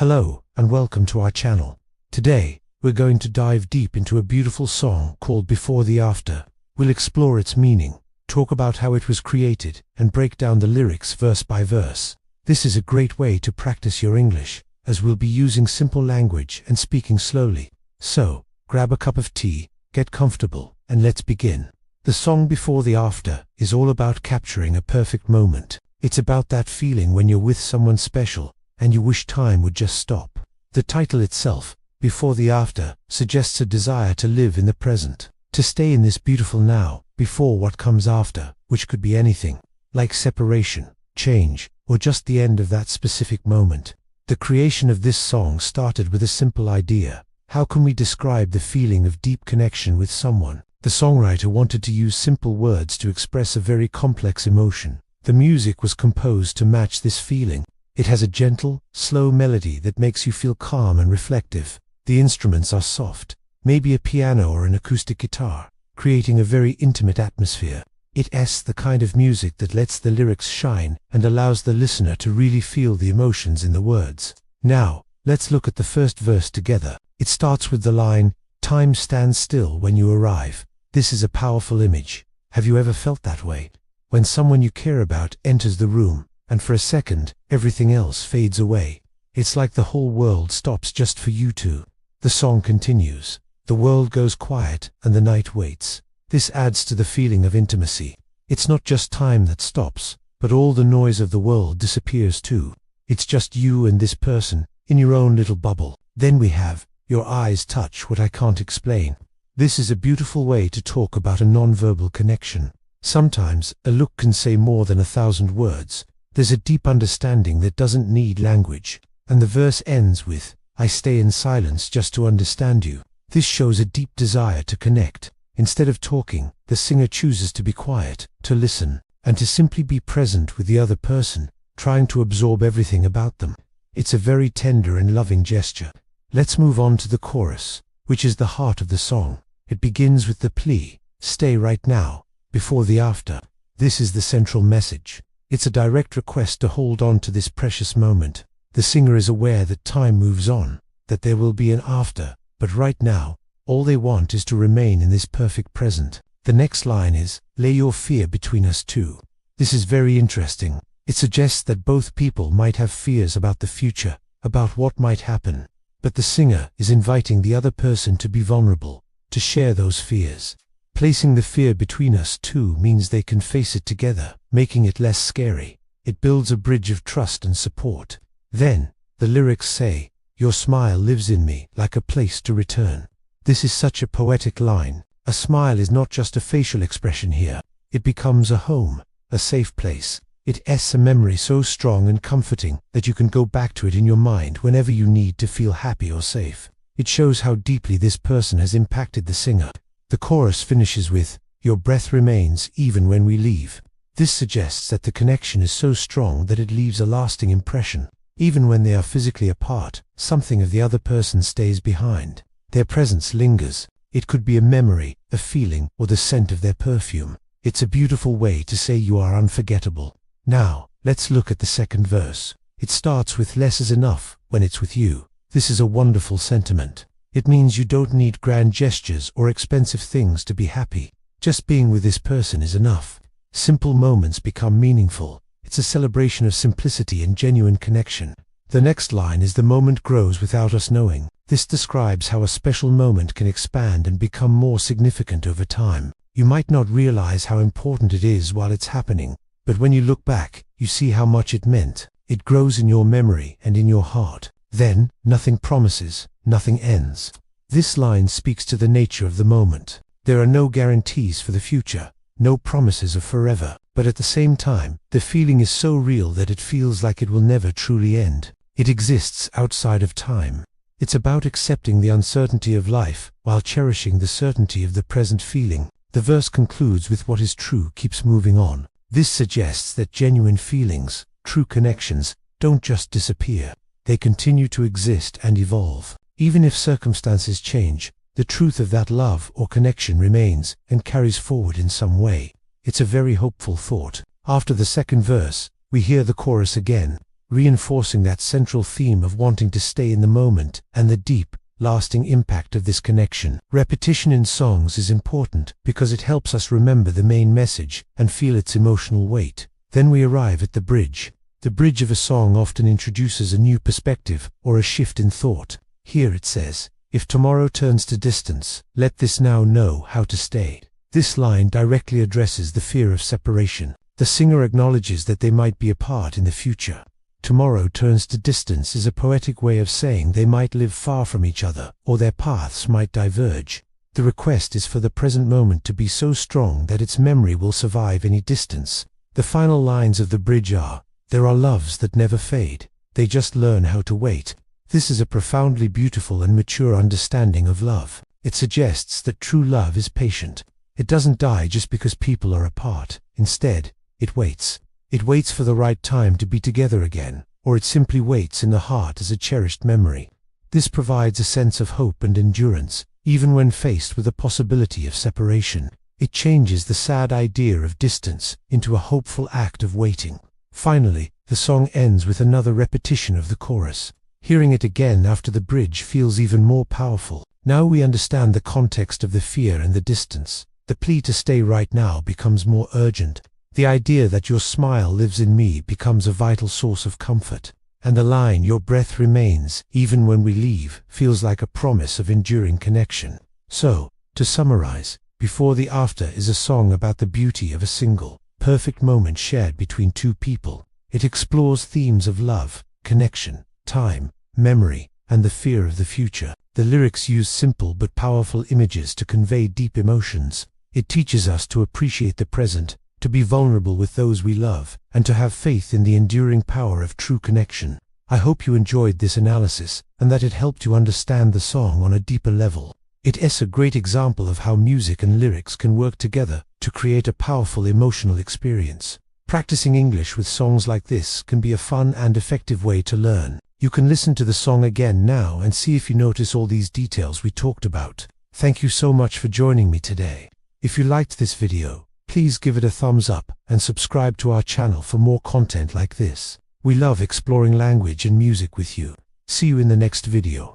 Hello, and welcome to our channel. Today, we're going to dive deep into a beautiful song called Before the After. We'll explore its meaning, talk about how it was created, and break down the lyrics verse by verse. This is a great way to practice your English, as we'll be using simple language and speaking slowly. So, grab a cup of tea, get comfortable, and let's begin. The song Before the After is all about capturing a perfect moment. It's about that feeling when you're with someone special, and you wish time would just stop. The title itself, Before the After, suggests a desire to live in the present, to stay in this beautiful now, before what comes after, which could be anything, like separation, change, or just the end of that specific moment. The creation of this song started with a simple idea. How can we describe the feeling of deep connection with someone? The songwriter wanted to use simple words to express a very complex emotion. The music was composed to match this feeling. It has a gentle, slow melody that makes you feel calm and reflective. The instruments are soft, maybe a piano or an acoustic guitar, creating a very intimate atmosphere. It's the kind of music that lets the lyrics shine and allows the listener to really feel the emotions in the words. Now, let's look at the first verse together. It starts with the line, "Time stands still when you arrive." This is a powerful image. Have you ever felt that way? When someone you care about enters the room, and for a second, everything else fades away. It's like the whole world stops just for you two. The song continues. The world goes quiet, and the night waits. This adds to the feeling of intimacy. It's not just time that stops, but all the noise of the world disappears too. It's just you and this person, in your own little bubble. Then we have, your eyes touch what I can't explain. This is a beautiful way to talk about a non-verbal connection. Sometimes, a look can say more than 1,000 words. There's a deep understanding that doesn't need language. And the verse ends with, "I stay in silence just to understand you." This shows a deep desire to connect. Instead of talking, the singer chooses to be quiet, to listen, and to simply be present with the other person, trying to absorb everything about them. It's a very tender and loving gesture. Let's move on to the chorus, which is the heart of the song. It begins with the plea, "Stay right now, before the after." This is the central message. It's a direct request to hold on to this precious moment. The singer is aware that time moves on, that there will be an after, but right now, all they want is to remain in this perfect present. The next line is, "Lay your fear between us two." This is very interesting. It suggests that both people might have fears about the future, about what might happen. But the singer is inviting the other person to be vulnerable, to share those fears. Placing the fear between us two means they can face it together, making it less scary. It builds a bridge of trust and support. Then, the lyrics say, "Your smile lives in me like a place to return." This is such a poetic line. A smile is not just a facial expression here. It becomes a home, a safe place. It's a memory so strong and comforting that you can go back to it in your mind whenever you need to feel happy or safe. It shows how deeply this person has impacted the singer. The chorus finishes with, "Your breath remains even when we leave." This suggests that the connection is so strong that it leaves a lasting impression. Even when they are physically apart, something of the other person stays behind. Their presence lingers. It could be a memory, a feeling, or the scent of their perfume. It's a beautiful way to say you are unforgettable. Now, let's look at the second verse. It starts with, "Less is enough when it's with you." This is a wonderful sentiment. It means you don't need grand gestures or expensive things to be happy. Just being with this person is enough. Simple moments become meaningful. It's a celebration of simplicity and genuine connection. The next line is, "The moment grows without us knowing." This describes how a special moment can expand and become more significant over time. You might not realize how important it is while it's happening, but when you look back, you see how much it meant. It grows in your memory and in your heart. Then, nothing promises, nothing ends. This line speaks to the nature of the moment. There are no guarantees for the future, no promises of forever, but at the same time, the feeling is so real that it feels like it will never truly end. It exists outside of time. It's about accepting the uncertainty of life while cherishing the certainty of the present feeling. The verse concludes with, "What is true keeps moving on." This suggests that genuine feelings, true connections, don't just disappear. They continue to exist and evolve. Even if circumstances change, the truth of that love or connection remains and carries forward in some way. It's a very hopeful thought. After the second verse, we hear the chorus again. reinforcing that central theme of wanting to stay in the moment and the deep, lasting impact of this connection. Repetition in songs is important because it helps us remember the main message and feel its emotional weight. Then we arrive at the bridge. The bridge of a song often introduces a new perspective or a shift in thought. Here it says, "If tomorrow turns to distance, let this now know how to stay." This line directly addresses the fear of separation. The singer acknowledges that they might be apart in the future. Tomorrow turns to distance is a poetic way of saying they might live far from each other, or their paths might diverge. The request is for the present moment to be so strong that its memory will survive any distance. The final lines of the bridge are, "There are loves that never fade. They just learn how to wait." This is a profoundly beautiful and mature understanding of love. It suggests that true love is patient. It doesn't die just because people are apart. Instead, it waits. It waits for the right time to be together again, or it simply waits in the heart as a cherished memory. This provides a sense of hope and endurance, even when faced with the possibility of separation. It changes the sad idea of distance into a hopeful act of waiting. Finally, the song ends with another repetition of the chorus. Hearing it again after the bridge feels even more powerful. Now we understand the context of the fear and the distance. The plea to stay right now becomes more urgent. The idea that your smile lives in me becomes a vital source of comfort. And the line, "Your breath remains, even when we leave," feels like a promise of enduring connection. So, to summarize, Before the After is a song about the beauty of a single, perfect moment shared between two people. It explores themes of love, connection, time, memory, and the fear of the future. The lyrics use simple but powerful images to convey deep emotions. It teaches us to appreciate the present, to be vulnerable with those we love, and to have faith in the enduring power of true connection. I hope you enjoyed this analysis, and that it helped you understand the song on a deeper level. It is a great example of how music and lyrics can work together to create a powerful emotional experience. Practicing English with songs like this can be a fun and effective way to learn. You can listen to the song again now and see if you notice all these details we talked about. Thank you so much for joining me today. If you liked this video, please give it a thumbs up and subscribe to our channel for more content like this. We love exploring language and music with you. See you in the next video.